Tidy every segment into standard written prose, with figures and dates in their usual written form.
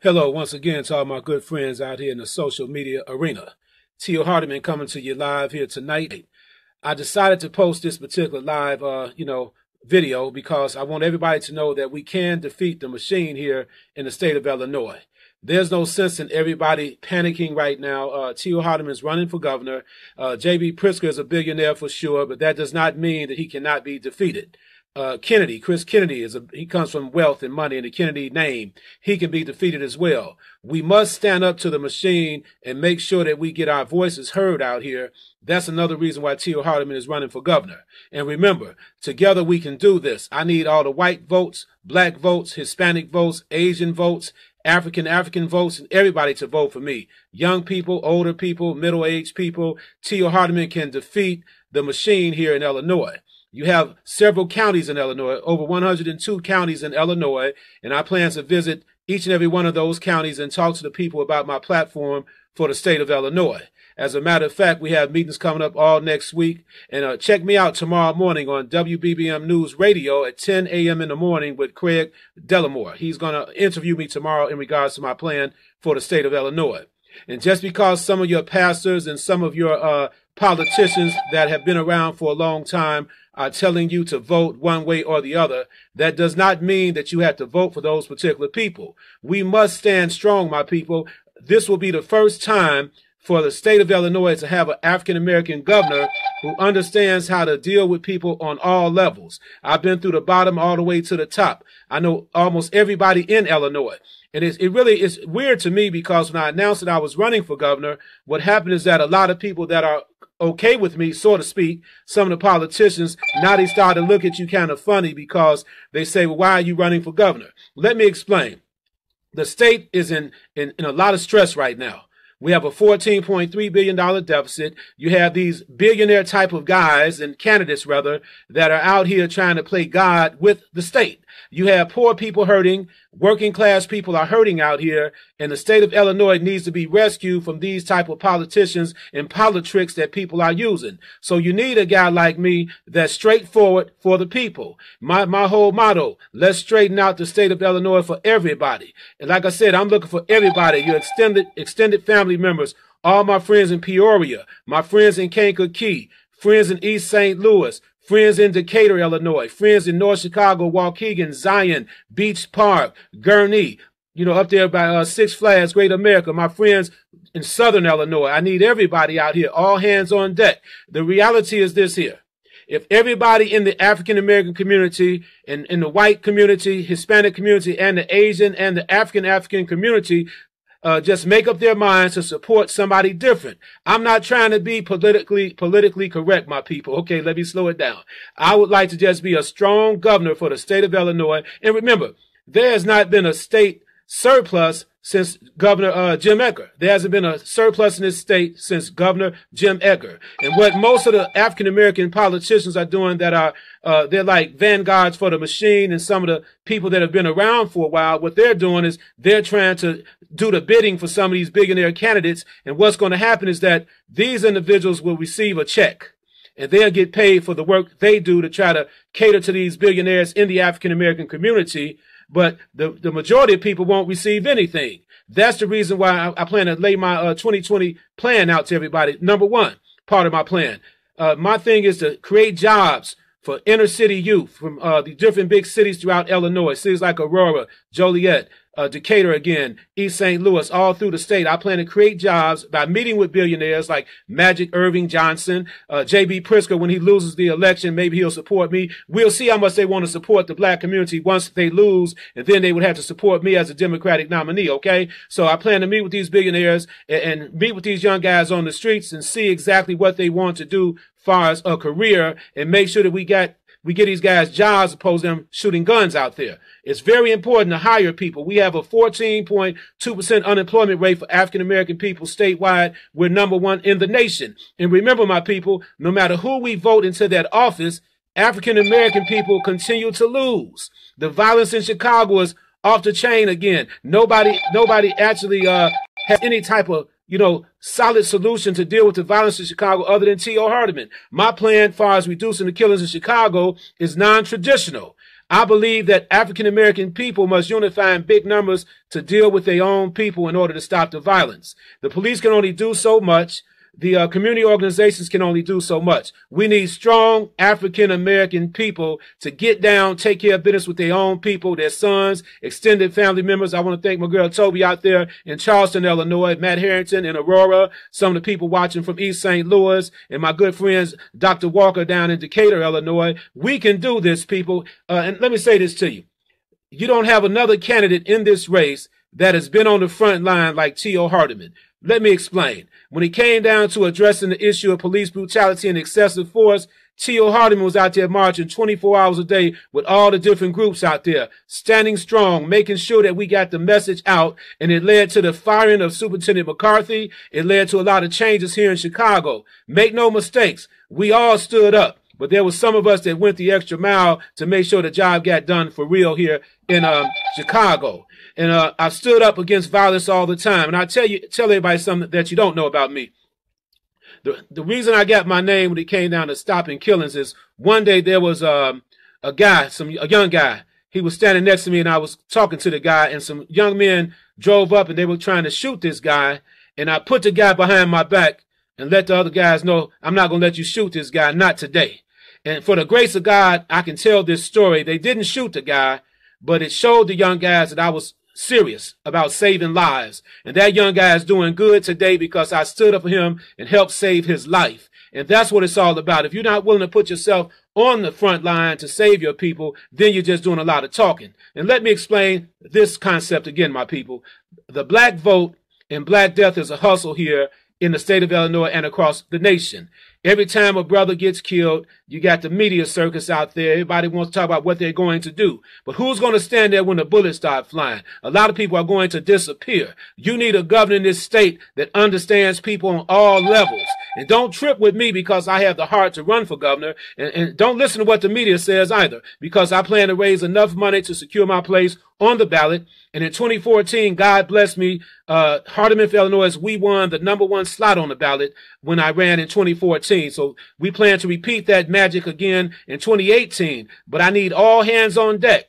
Hello, once again to all my good friends out here in the social media arena. Tio Hardiman coming to you live here tonight. I decided to post this particular live, video because I want everybody to know that we can defeat the machine here in the state of Illinois. There's no sense in everybody panicking right now. Tio Hardiman is running for governor. J.B. Pritzker is a billionaire for sure, but that does not mean that he cannot be defeated. Chris Kennedy he comes from wealth and money in the Kennedy name. He can be defeated as well. We must stand up to the machine and make sure that we get our voices heard out here. That's another reason why Tio Hardiman is running for governor. And remember, together we can do this. I need all the white votes, black votes, Hispanic votes, Asian votes, African votes, and everybody to vote for me. Young people, older people, middle-aged people. Tio Hardiman can defeat the machine here in Illinois. You have several counties in Illinois, over 102 counties in Illinois, and I plan to visit each and every one of those counties and talk to the people about my platform for the state of Illinois. As a matter of fact, we have meetings coming up all next week, and check me out tomorrow morning on WBBM News Radio at 10 a.m. in the morning with Craig Dellamore. He's going to interview me tomorrow in regards to my plan for the state of Illinois. And just because some of your pastors and some of your politicians that have been around for a long time are telling you to vote one way or the other, that does not mean that you have to vote for those particular people. We must stand strong, my people. This will be the first time for the state of Illinois to have an African-American governor who understands how to deal with people on all levels. I've been through the bottom all the way to the top. I know almost everybody in Illinois. And it really is weird to me because when I announced that I was running for governor, what happened is that a lot of people that are okay with me, so to speak, some of the politicians, now they start to look at you kind of funny because they say, well, why are you running for governor? Let me explain. The state is in a lot of stress right now. We have a $14.3 billion deficit. You have these billionaire type of guys and candidates, rather, that are out here trying to play God with the state. You have poor people hurting. Working class people are hurting out here. And the state of Illinois needs to be rescued from these type of politicians and politics that people are using. So you need a guy like me that's straightforward for the people. My whole motto, let's straighten out the state of Illinois for everybody. And like I said, I'm looking for everybody, your extended family members, all my friends in Peoria, my friends in Kankakee, friends in East St. Louis, friends in Decatur, Illinois, friends in North Chicago, Waukegan, Zion, Beach Park, Gurnee, up there by Six Flags, Great America, my friends in Southern Illinois. I need everybody out here, all hands on deck. The reality is this here. If everybody in the African-American community and in the white community, Hispanic community, and the Asian and the African community just make up their minds to support somebody different. I'm not trying to be politically correct, my people. Okay, let me slow it down. I would like to just be a strong governor for the state of Illinois. And remember, there has not been a state surplus since Governor Jim Edgar. There hasn't been a surplus in this state since Governor Jim Edgar. And what most of the African-American politicians are doing that are, they're like vanguards for the machine, and some of the people that have been around for a while, what they're doing is they're trying to do the bidding for some of these billionaire candidates. And what's going to happen is that these individuals will receive a check, and they'll get paid for the work they do to try to cater to these billionaires in the African-American community. But the majority of people won't receive anything. That's the reason why I plan to lay my 2020 plan out to everybody. Number one, part of my plan. My thing is to create jobs for inner city youth from the different big cities throughout Illinois, cities like Aurora, Joliet, Decatur again, East St. Louis, all through the state. I plan to create jobs by meeting with billionaires like Magic Irving Johnson, J.B. Pritzker. When he loses the election, maybe he'll support me. We'll see how much they want to support the black community once they lose, and then they would have to support me as a Democratic nominee, okay? So I plan to meet with these billionaires and meet with these young guys on the streets and see exactly what they want to do as far as a career, and make sure that we get these guys jobs opposed to them shooting guns out there. It's very important to hire people. We have a 14.2% unemployment rate for African-American people statewide. We're number one in the nation. And remember, my people, no matter who we vote into that office, African-American people continue to lose. The violence in Chicago is off the chain again. Nobody actually has any type of solid solution to deal with the violence in Chicago other than Tio Hardiman. My plan, as far as reducing the killings in Chicago, is non-traditional. I believe that African American people must unify in big numbers to deal with their own people in order to stop the violence. The police can only do so much. The community organizations can only do so much. We need strong African American people to get down, take care of business with their own people, their sons, extended family members. I want to thank my girl Toby out there in Charleston, Illinois, Matt Harrington in Aurora, some of the people watching from East St. Louis, and my good friends Dr. Walker down in Decatur, Illinois. We can do this, people. And let me say this to you. You don't have another candidate in this race that has been on the front line like Tio Hardiman. Let me explain. When it came down to addressing the issue of police brutality and excessive force, Tio Hardiman was out there marching 24 hours a day with all the different groups out there, standing strong, making sure that we got the message out, and it led to the firing of Superintendent McCarthy. It led to a lot of changes here in Chicago. Make no mistakes, we all stood up, but there was some of us that went the extra mile to make sure the job got done for real here in Chicago. And I've stood up against violence all the time. And I tell everybody something that you don't know about me. The reason I got my name when it came down to stopping killings is one day there was a young guy. He was standing next to me and I was talking to the guy, and some young men drove up and they were trying to shoot this guy. And I put the guy behind my back and let the other guys know, I'm not going to let you shoot this guy, not today. And for the grace of God, I can tell this story. They didn't shoot the guy, but it showed the young guys that I was serious about saving lives. And that young guy is doing good today because I stood up for him and helped save his life. And that's what it's all about. If you're not willing to put yourself on the front line to save your people, then you're just doing a lot of talking. And let me explain this concept again, my people. The black vote and Black death is a hustle here in the state of Illinois and across the nation. Every time a brother gets killed, you got the media circus out there. Everybody wants to talk about what they're going to do. But who's going to stand there when the bullets start flying? A lot of people are going to disappear. You need a governor in this state that understands people on all levels. And don't trip with me because I have the heart to run for governor. And don't listen to what the media says either, because I plan to raise enough money to secure my place on the ballot. And in 2014, God bless me, Hardiman for Illinois, we won the #1 slot on the ballot when I ran in 2014. So we plan to repeat that magic again in 2018. But I need all hands on deck.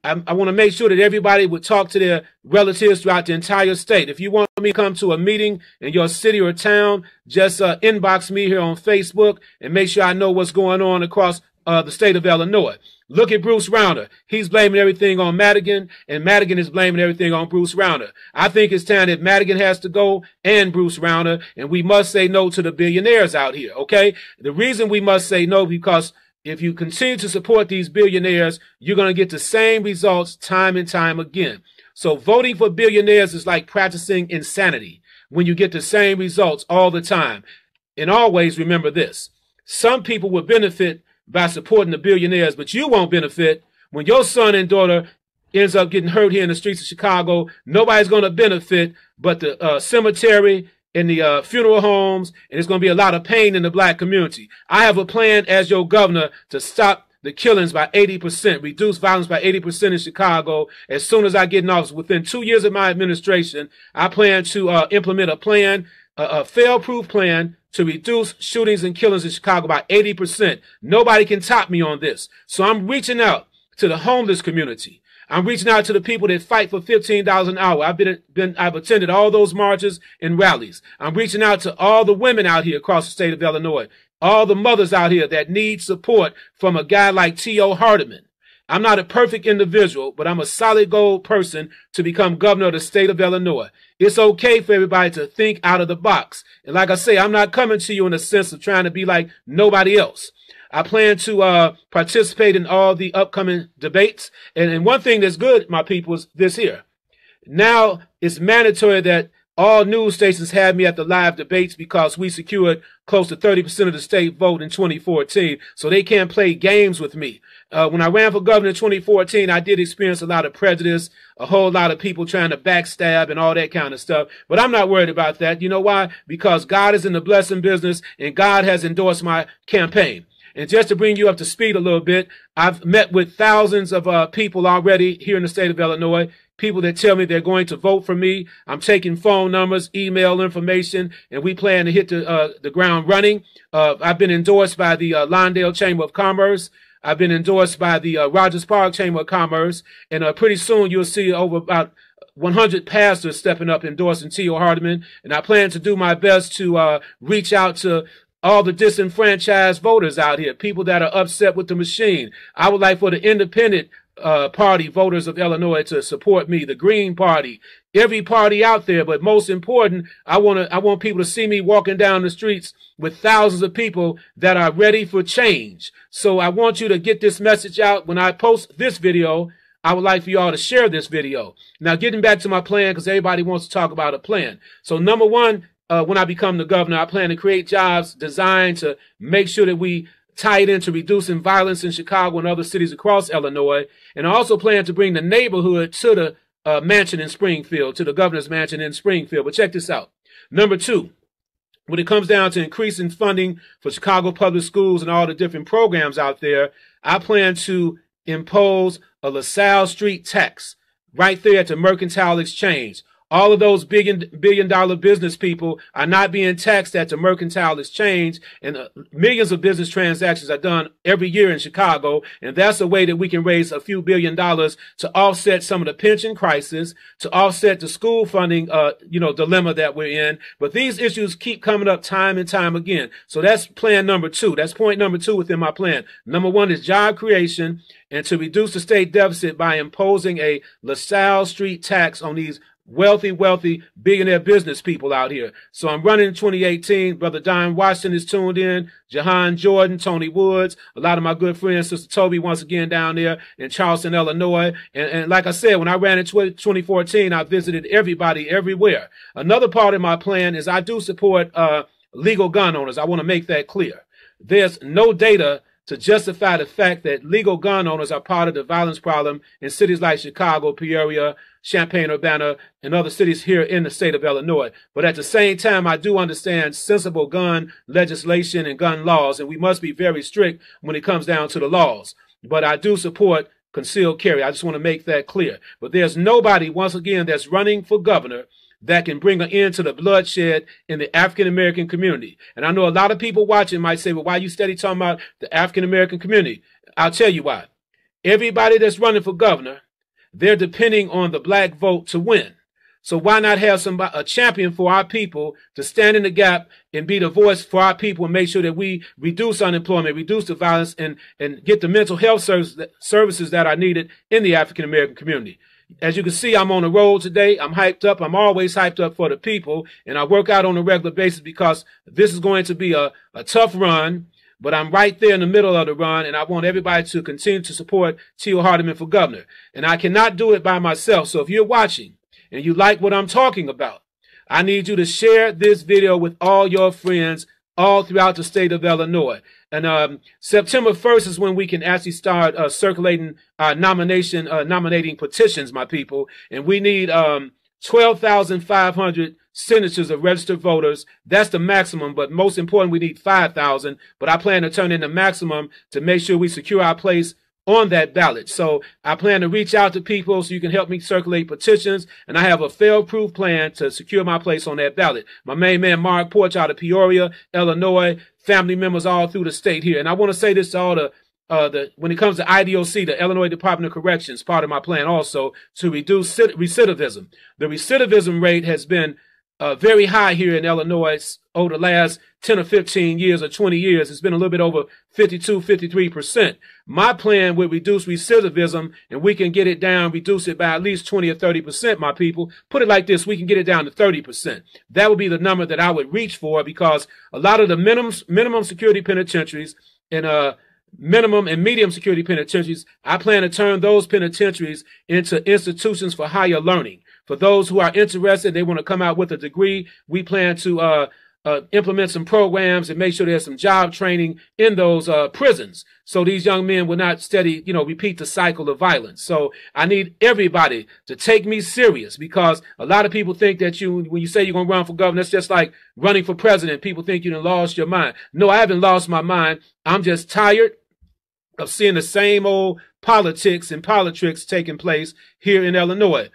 I want to make sure that everybody would talk to their relatives throughout the entire state. If you want me to come to a meeting in your city or town, just inbox me here on Facebook and make sure I know what's going on across the state of Illinois. Look at Bruce Rauner. He's blaming everything on Madigan, and Madigan is blaming everything on Bruce Rauner. I think it's time that Madigan has to go and Bruce Rauner, and we must say no to the billionaires out here, okay? The reason we must say no because if you continue to support these billionaires, you're going to get the same results time and time again. So voting for billionaires is like practicing insanity when you get the same results all the time. And always remember this. Some people will benefit by supporting the billionaires, but you won't benefit when your son and daughter ends up getting hurt here in the streets of Chicago. Nobody's going to benefit but the cemetery and the funeral homes, and it's going to be a lot of pain in the black community. I have a plan as your governor to stop the killings by 80%, reduce violence by 80% in Chicago as soon as I get in office. Within 2 years of my administration, I plan to implement a plan, a fail-proof plan to reduce shootings and killings in Chicago by 80%. Nobody can top me on this. So I'm reaching out to the homeless community. I'm reaching out to the people that fight for $15 an hour. I've attended all those marches and rallies. I'm reaching out to all the women out here across the state of Illinois, all the mothers out here that need support from a guy like Tio Hardiman. I'm not a perfect individual, but I'm a solid gold person to become governor of the state of Illinois. It's okay for everybody to think out of the box. And like I say, I'm not coming to you in the sense of trying to be like nobody else. I plan to participate in all the upcoming debates. And one thing that's good, my people, is this here. Now it's mandatory that all news stations have me at the live debates because we secured close to 30% of the state vote in 2014. So they can't play games with me. When I ran for governor in 2014, I did experience a lot of prejudice, a whole lot of people trying to backstab and all that kind of stuff. But I'm not worried about that. You know why? Because God is in the blessing business and God has endorsed my campaign. And just to bring you up to speed a little bit, I've met with thousands of people already here in the state of Illinois, people that tell me they're going to vote for me. I'm taking phone numbers, email information, and we plan to hit the ground running. I've been endorsed by the Lawndale Chamber of Commerce. I've been endorsed by the Rogers Park Chamber of Commerce, and pretty soon you'll see over about 100 pastors stepping up endorsing Tio Hardiman, and I plan to do my best to reach out to all the disenfranchised voters out here, people that are upset with the machine. I would like for the independent party voters of Illinois to support me, the Green Party, every party out there. But most important, I want people to see me walking down the streets with thousands of people that are ready for change. So I want you to get this message out. When I post this video, I would like for you all to share this video. Now, getting back to my plan, because everybody wants to talk about a plan. So number one, when I become the governor, I plan to create jobs designed to make sure that we tie it into reducing violence in Chicago and other cities across Illinois. And I also plan to bring the neighborhood to the mansion in Springfield, to the governor's mansion in Springfield. But check this out. Number two, when it comes down to increasing funding for Chicago public schools and all the different programs out there, I plan to impose a LaSalle Street tax right there at the Mercantile Exchange. All of those billion-dollar business people are not being taxed at the Mercantile Exchange, and millions of business transactions are done every year in Chicago, and that's a way that we can raise a few $billion to offset some of the pension crisis, to offset the school funding, dilemma that we're in. But these issues keep coming up time and time again. So that's plan number two. That's point number two within my plan. Number one is job creation and to reduce the state deficit by imposing a LaSalle Street tax on these wealthy billionaire business people out here. So I'm running in 2018. Brother Don Washington is tuned in. Jahan Jordan, Tony Woods, a lot of my good friends, Sister Toby once again down there in Charleston, Illinois. And like I said, when I ran in 2014, I visited everybody everywhere. Another part of my plan is I do support legal gun owners. I want to make that clear. There's no data to justify the fact that legal gun owners are part of the violence problem in cities like Chicago, Peoria, Champaign-Urbana, and other cities here in the state of Illinois. But at the same time, I do understand sensible gun legislation and gun laws, and we must be very strict when it comes down to the laws. But I do support concealed carry. I just want to make that clear. But there's nobody, once again, that's running for governor that can bring an end to the bloodshed in the African-American community. And I know a lot of people watching might say, well, why you steady talking about the African-American community? I'll tell you why. Everybody that's running for governor, they're depending on the black vote to win. So why not have a champion for our people to stand in the gap and be the voice for our people and make sure that we reduce unemployment, reduce the violence, and get the mental health services that are needed in the African-American community. As you can see, I'm on the road today. I'm hyped up. I'm always hyped up for the people, and I work out on a regular basis because this is going to be a tough run, but I'm right there in the middle of the run, and I want everybody to continue to support Tio Hardiman for governor. And I cannot do it by myself. So if you're watching and you like what I'm talking about, I need you to share this video with all your friends all throughout the state of Illinois. And September 1st is when we can actually start circulating nominating petitions, my people. And we need 12,500 signatures of registered voters. That's the maximum, but most important, we need 5,000. But I plan to turn in the maximum to make sure we secure our place on that ballot. So I plan to reach out to people so you can help me circulate petitions, and I have a fail-proof plan to secure my place on that ballot. My main man, Mark Porch, out of Peoria, Illinois, family members all through the state here. And I want to say this to all when it comes to IDOC, the Illinois Department of Corrections, part of my plan also to reduce recidivism. The recidivism rate has been very high here in Illinois over the last 10 or 15 years or 20 years. It's been a little bit over 52, 53%. My plan would reduce recidivism, and we can get it down, reduce it by at least 20 or 30%, my people. Put it like this, we can get it down to 30%. That would be the number that I would reach for, because a lot of the minimum security penitentiaries and minimum and medium security penitentiaries, I plan to turn those penitentiaries into institutions for higher learning. For those who are interested, they want to come out with a degree, we plan to implement some programs and make sure there's some job training in those prisons, so these young men will not repeat the cycle of violence. So I need everybody to take me serious, because a lot of people think that when you say you're going to run for governor, it's just like running for president. People think you done lost your mind. No, I haven't lost my mind. I'm just tired of seeing the same old politics and politics taking place here in Illinois.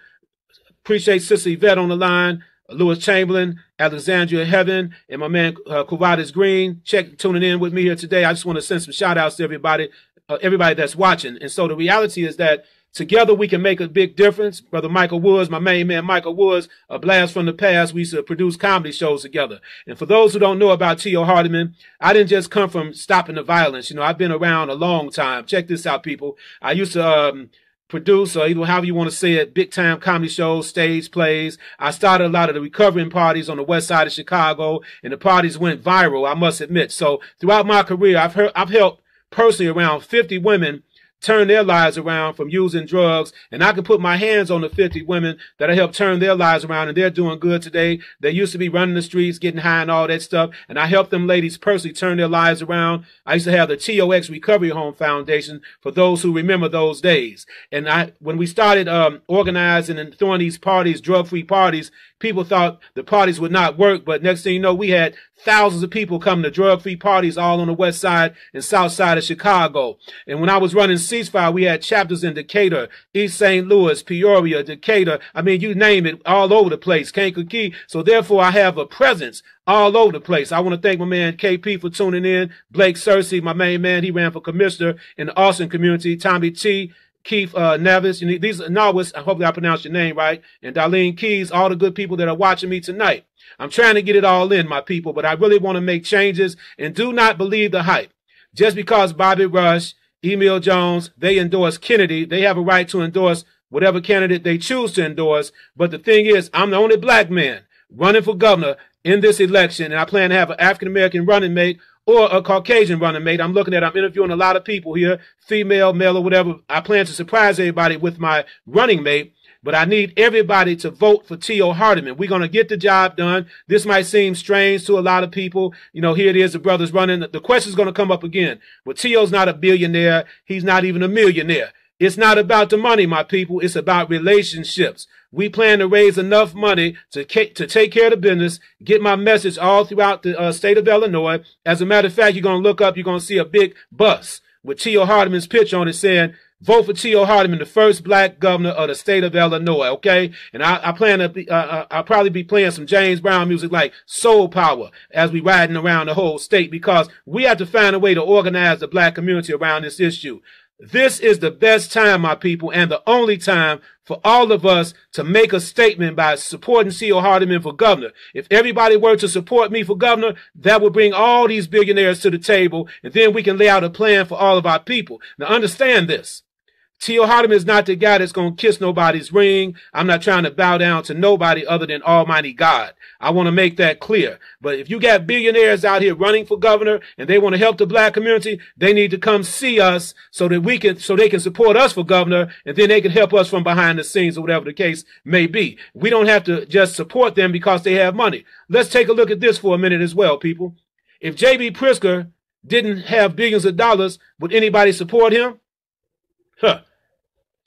Appreciate Sister Yvette on the line, Lewis Chamberlain, Alexandria Heaven, and my man Kuvadis Green tuning in with me here today. I just want to send some shout outs to everybody. everybody that's watching. And so the reality is that together we can make a big difference. Brother Michael Woods, my main man Michael Woods, a blast from the past. We used to produce comedy shows together. And for those who don't know about Tio Hardiman, I didn't just come from stopping the violence. You know, I've been around a long time. Check this out, people. I used to produce, or either however you want to say it, big time comedy shows, stage plays. I started a lot of the recovering parties on the west side of Chicago, and the parties went viral, I must admit. So throughout my career, I've helped personally around 50 women turn their lives around from using drugs, and I can put my hands on the 50 women that I helped turn their lives around, and they're doing good today. They used to be running the streets, getting high and all that stuff, and I helped them ladies personally turn their lives around. I used to have the TOX Recovery Home Foundation for those who remember those days. And when we started organizing and throwing these parties, drug-free parties, people thought the parties would not work, but next thing you know, we had thousands of people coming to drug-free parties all on the west side and south side of Chicago. And when I was running Ceasefire, we had chapters in Decatur, East St. Louis, Peoria, Decatur. I mean, you name it, all over the place, Kankakee. So therefore, I have a presence all over the place. I want to thank my man KP for tuning in. Blake Searcy, my main man, he ran for commissioner in the Austin community. Tommy T, Keith Nevis, these Nawis, hopefully I pronounced your name right, and Darlene Keys, all the good people that are watching me tonight. I'm trying to get it all in, my people, but I really want to make changes, and do not believe the hype. Just because Bobby Rush, Emil Jones, they endorse Kennedy, they have a right to endorse whatever candidate they choose to endorse, but the thing is, I'm the only black man running for governor in this election, and I plan to have an African-American running mate or a Caucasian running mate. I'm interviewing a lot of people here, female, male, or whatever. I plan to surprise everybody with my running mate, but I need everybody to vote for Tio Hardiman. We're going to get the job done. This might seem strange to a lot of people. You know, here it is, the brothers running. The question's going to come up again. But Tio's not a billionaire. He's not even a millionaire. It's not about the money, my people. It's about relationships. We plan to raise enough money to take care of the business, get my message all throughout the state of Illinois. As a matter of fact, you're going to look up, you're going to see a big bus with Tio Hardiman's picture on it saying, vote for Tio Hardiman, the first black governor of the state of Illinois, okay? And I plan to be, I'll probably be playing some James Brown music like Soul Power as we riding around the whole state, because we have to find a way to organize the black community around this issue. This is the best time, my people, and the only time for all of us to make a statement by supporting Tio Hardiman for governor. If everybody were to support me for governor, that would bring all these billionaires to the table, and then we can lay out a plan for all of our people. Now, understand this. Tio Hardiman is not the guy that's going to kiss nobody's ring. I'm not trying to bow down to nobody other than Almighty God. I want to make that clear. But if you got billionaires out here running for governor and they want to help the black community, they need to come see us so that they can support us for governor, and then they can help us from behind the scenes or whatever the case may be. We don't have to just support them because they have money. Let's take a look at this for a minute as well, people. If J.B. Pritzker didn't have billions of dollars, would anybody support him? Huh.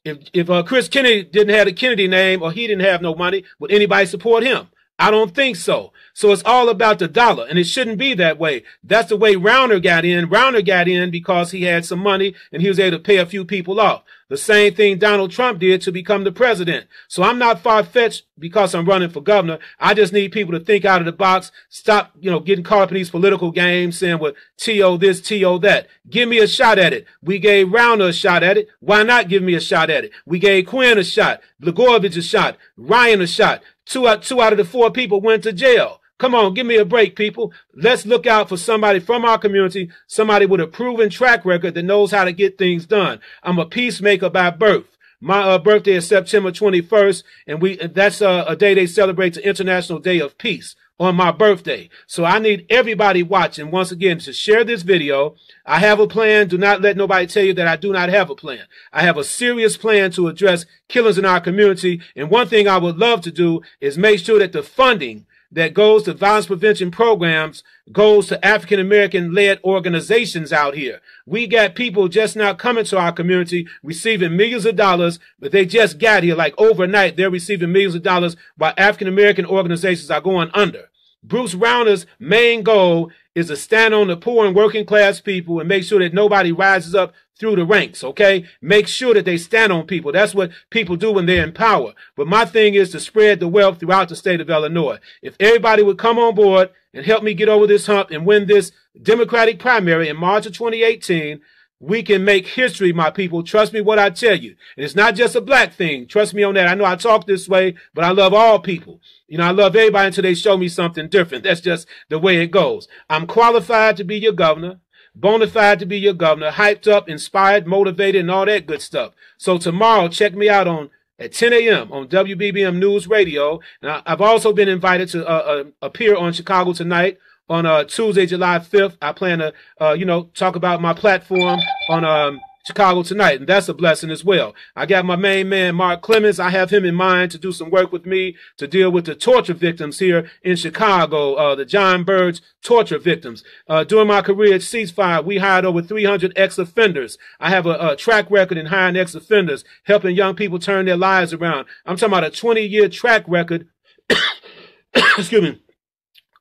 If Chris Kennedy didn't have the Kennedy name, or he didn't have no money, would anybody support him? I don't think so. So it's all about the dollar, and it shouldn't be that way. That's the way Rauner got in. Rauner got in because he had some money and he was able to pay a few people off. The same thing Donald Trump did to become the president. So I'm not far-fetched because I'm running for governor. I just need people to think out of the box. Stop, getting caught up in these political games saying, well, Tio this, Tio that. Give me a shot at it. We gave Rauner a shot at it. Why not give me a shot at it? We gave Quinn a shot, Blagojevich a shot, Ryan a shot. Two out of the 4 people went to jail. Come on, give me a break, people. Let's look out for somebody from our community, somebody with a proven track record that knows how to get things done. I'm a peacemaker by birth. My birthday is September 21st, and that's a day they celebrate the International Day of Peace on my birthday. So I need everybody watching, once again, to share this video. I have a plan. Do not let nobody tell you that I do not have a plan. I have a serious plan to address killings in our community. And one thing I would love to do is make sure that the funding that goes to violence prevention programs goes to African-American-led organizations out here. We got people just now coming to our community receiving millions of dollars, but they just got here. Like overnight, they're receiving millions of dollars while African-American organizations are going under. Bruce Rauner's main goal is to stand on the poor and working class people and make sure that nobody rises up through the ranks, okay? Make sure that they stand on people. That's what people do when they're in power. But my thing is to spread the wealth throughout the state of Illinois. If everybody would come on board and help me get over this hump and win this Democratic primary in March of 2018, We can make history, my people. Trust me what I tell you. And it's not just a black thing. Trust me on that. I know I talk this way, but I love all people. You know, I love everybody until they show me something different. That's just the way it goes. I'm qualified to be your governor, bona fide to be your governor, hyped up, inspired, motivated, and all that good stuff. So tomorrow, check me out at 10 a.m. on WBBM News Radio. And I've also been invited to appear on Chicago Tonight on Tuesday, July 5th. I plan to, talk about my platform on Chicago Tonight, and that's a blessing as well. I got my main man, Mark Clemens. I have him in mind to do some work with me to deal with the torture victims here in Chicago, the John Bird's torture victims. During my career at Ceasefire, we hired over 300 ex-offenders. I have a track record in hiring ex-offenders, helping young people turn their lives around. I'm talking about a 20-year track record, excuse me,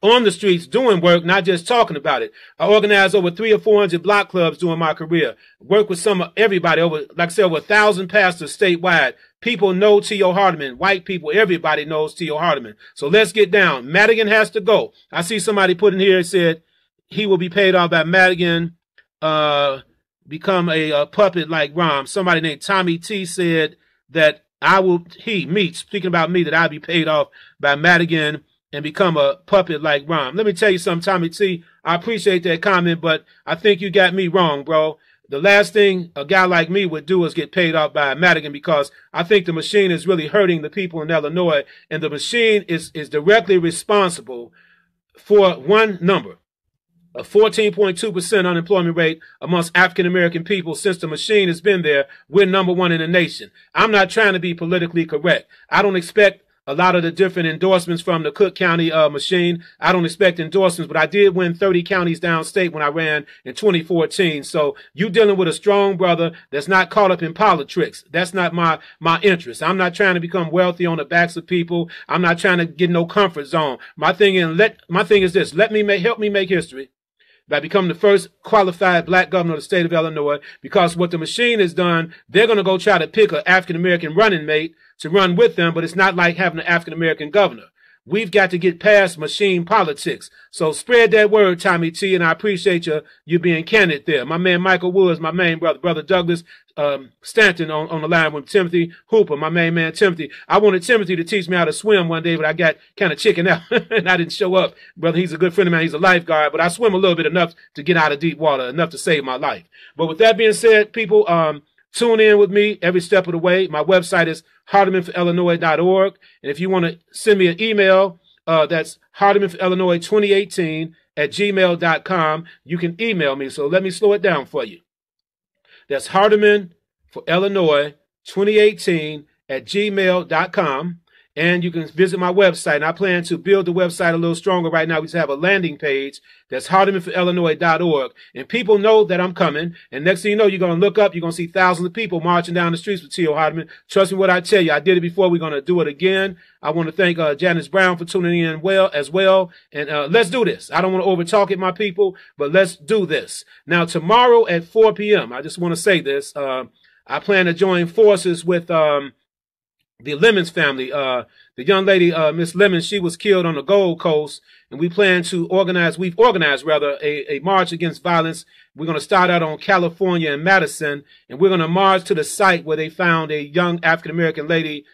on the streets doing work, not just talking about it. I organized over 300 or 400 block clubs during my career. Worked with everybody, over 1,000 pastors statewide. People know Tio Hardiman. White people, everybody knows Tio Hardiman. So let's get down. Madigan has to go. I see somebody put in here, said he will be paid off by Madigan, become a puppet like Rom. Somebody named Tommy T said that speaking about me, that I'll be paid off by Madigan and become a puppet like Rom. Let me tell you something, Tommy T. I appreciate that comment, but I think you got me wrong, bro. The last thing a guy like me would do is get paid off by Madigan, because I think the machine is really hurting the people in Illinois, and the machine is directly responsible for one number, a 14.2% unemployment rate amongst African-American people. Since the machine has been there, we're #1 in the nation. I'm not trying to be politically correct. I don't expect a lot of the different endorsements from the Cook County machine. I don't expect endorsements, but I did win 30 counties downstate when I ran in 2014. So you dealing with a strong brother that's not caught up in politics. That's not my interest. I'm not trying to become wealthy on the backs of people. I'm not trying to get no comfort zone. My thing is this: help me make history by becoming the first qualified black governor of the state of Illinois. Because what the machine has done, they're going to go try to pick an African-American running mate to run with them, but it's not like having an African-American governor. We've got to get past machine politics. So spread that word, Tommy T, and I appreciate you being candid there. My man Michael Woods, my main brother Douglas Stanton on the line with Timothy Hooper, my main man Timothy. I wanted Timothy to teach me how to swim one day, but I got kind of chicken out and I didn't show up. Brother, he's a good friend of mine. He's a lifeguard, but I swim a little bit, enough to get out of deep water, enough to save my life. But with that being said, people, tune in with me every step of the way. My website is hardimanforillinois.org. And if you want to send me an email, that's hardimanforillinois2018@gmail.com. You can email me. So let me slow it down for you. That's hardimanforillinois2018@gmail.com. And you can visit my website. And I plan to build the website a little stronger right now. We just have a landing page. That's hardimanforillinois.org. And people know that I'm coming. And next thing you know, you're going to look up. You're going to see thousands of people marching down the streets with Tio Hardiman. Trust me what I tell you. I did it before. We're going to do it again. I want to thank Janice Brown for tuning in as well. And let's do this. I don't want to overtalk it, my people, but let's do this. Now, tomorrow at 4 p.m., I just want to say this. I plan to join forces with the Lemons family. The young lady, Miss Lemons, she was killed on the Gold Coast, and we've organized a march against violence. We're going to start out on California and Madison, and we're going to march to the site where they found a young African-American lady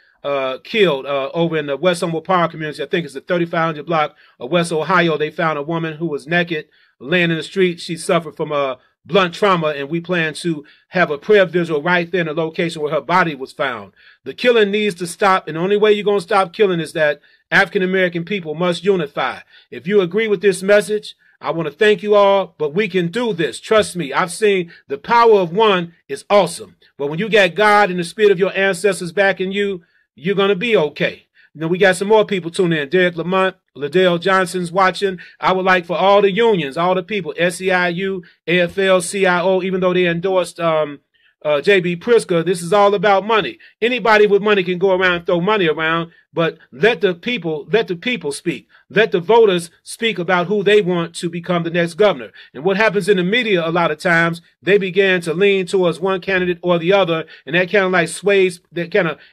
killed over in the West Homewood Park community. I think it's the 3500 block of West Ohio. They found a woman who was naked, laying in the street. She suffered from a blunt trauma, and we plan to have a prayer visual right there in the location where her body was found. The killing needs to stop, and the only way you're going to stop killing is that African-American people must unify. If you agree with this message, I want to thank you all, but we can do this. Trust me, I've seen the power of one is awesome. But when you got God and the spirit of your ancestors backing you, you're going to be okay. You know, we got some more people tuning in. Derek Lamont, Liddell Johnson's watching. I would like for all the unions, all the people, SEIU, AFL, CIO, even though they endorsed J.B. Pritzker, this is all about money. Anybody with money can go around and throw money around, but let the people speak. Let the voters speak about who they want to become the next governor. And what happens in the media a lot of times, they began to lean towards one candidate or the other, and that kind of like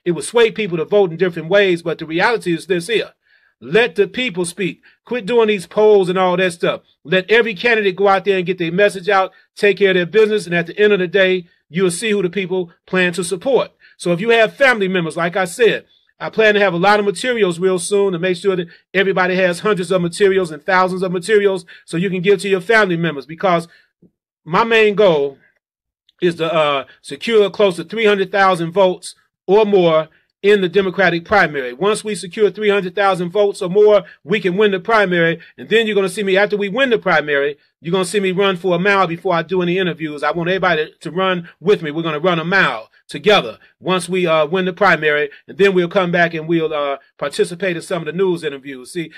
it would sway people to vote in different ways. But the reality is this here. Let the people speak. Quit doing these polls and all that stuff. Let every candidate go out there and get their message out, take care of their business, and at the end of the day, you'll see who the people plan to support. So if you have family members, like I said, I plan to have a lot of materials real soon to make sure that everybody has hundreds of materials and thousands of materials so you can give to your family members, because my main goal is to secure close to 300,000 votes or more in the Democratic primary. Once we secure 300,000 votes or more, we can win the primary. And then you're going to see me, after we win the primary, you're going to see me run for a mile before I do any interviews. I want everybody to run with me. We're going to run a mile together once we win the primary. And then we'll come back and we'll participate in some of the news interviews. See,